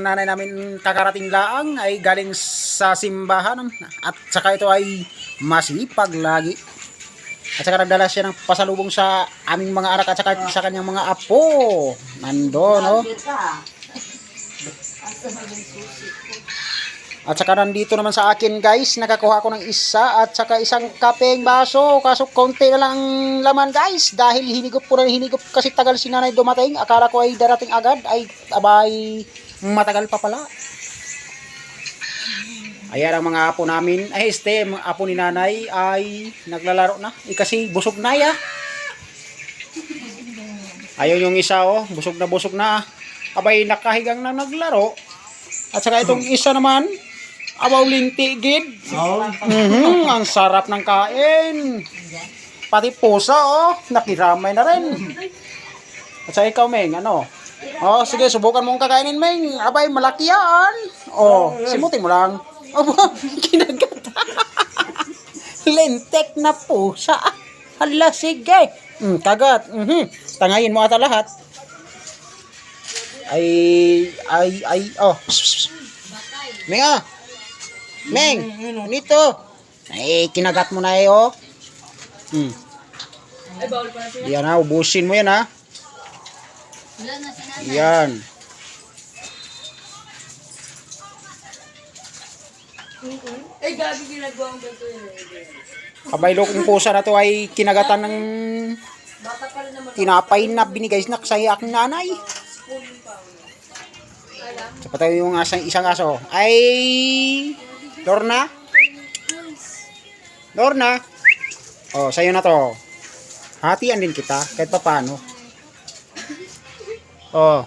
nanay namin kakarating laang ay galing sa simbahan at saka ito ay masipag lagi. At saka nagdala siya ng pasalubong sa aming mga anak at saka sa kanyang mga apo. Nandun, no? At saka nandito naman sa akin, guys, nakakuha ko ng isa at saka isang kapeng baso. Kaso konti na lang ang laman, guys, dahil hinigop ko na hinigop kasi tagal si nanay dumating. Akala ko ay darating agad, ay abay matagal pa pala. Ayan ang mga apo namin. Ay, mga apo ni nanay ay naglalaro na. Kasi busog na ya. Ayun yung isa, oh. Busog na. Abay, nakahigang na naglaro. At saka itong isa naman, abaw linti, gid. Ang sarap ng kain. Pati pusa, oh. Nakiramay na rin. At saka ikaw, Meng, ano? Oh, sige, subukan mong kakainin, Meng. Abay, malaki yan. Oh, simutin mo lang. Aba, kinagat. Lentek na pusa. Hala, sige. Kagat. Tangayin mo ata lahat. Oh. Meng, ah. Meng, nito. Ay, kinagat mo na eh, oh. Yan ha, ubusin mo yan ha. Yan. Eh, gabi ginagawa ang ganito yun. Kabaylo kong pusa na to ay kinagatan ng tinapay na binigay na sa aking nanay. Sa patay yung isang aso. Ay, Lorna? Lorna? Oh, sa'yo na to. Hatian din kita, kahit pa paano. Oh.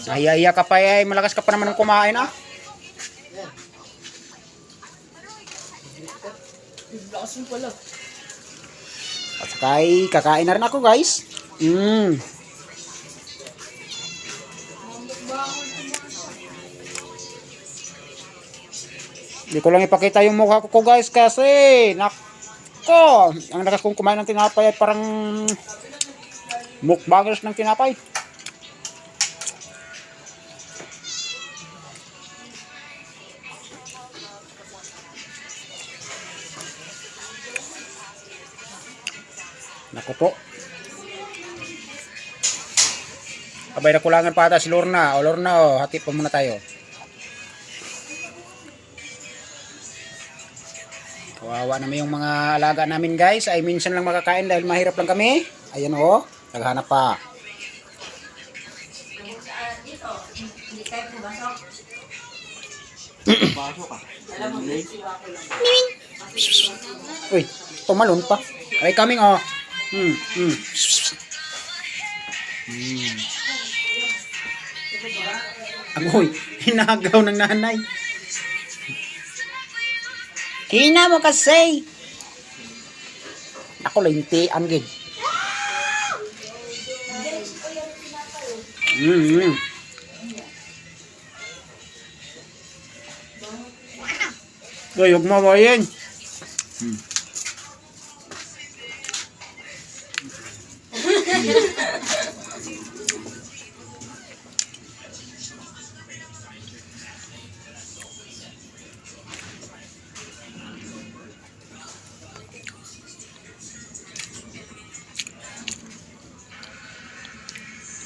Ay, ka pa ay malakas ka pa naman ng kumain ah. Lakas mo pala. At saka ay kakain na rin ako, guys. Hindi ko lang ipakita yung mukha ko, guys, kasi nako, ang lakas kong kumain ng tinapay ay parang mukbangers ng tinapay. Naku po. Abay, nakulangan pa ata si Lorna. O Lorna, oh, hati pa muna tayo. Kawawa naman yung mga alaga namin, guys. Ay minsan lang makakain dahil mahirap lang kami. Ayan, oh. Naghanap pa. Uy, tumalon pa. Ay, coming, oh. Agoy, hinagaw ng nanay. Hina mo kasi. Ako linti, anggid. Gayog mo ba yan?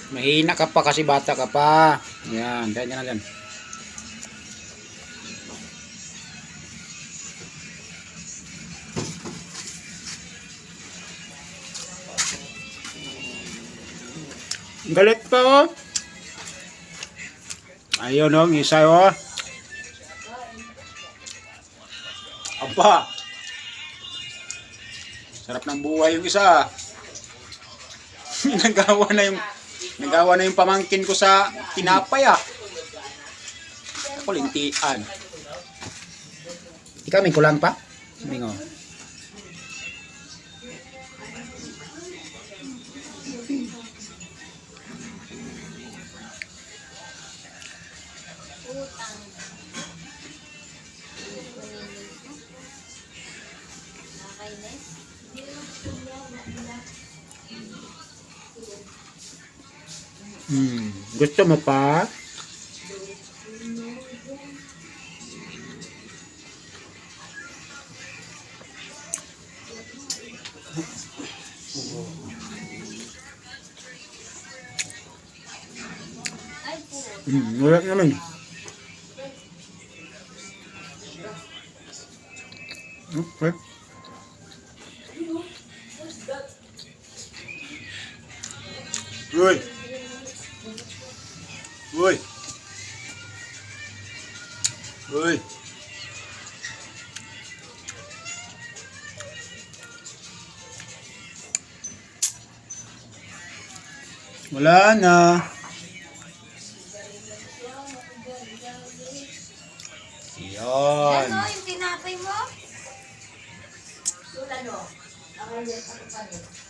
Mahina ka pa kasi bata ka pa. Yan, ganyan na yan. Galit pa, oh. Ayun, oh, isa, oh. Aba. Sarap ng buhay yung isa. Nagawa na yung pamangkin ko sa tinapay ah. Ako lintian. Ikaw may kulang pa? Bingo. Gusto mo pa? Wala naman. Okay. Uy! Uy! Uy! Wala na. Yan. Ano yung tinapay mo? Ano? Ako pa rin.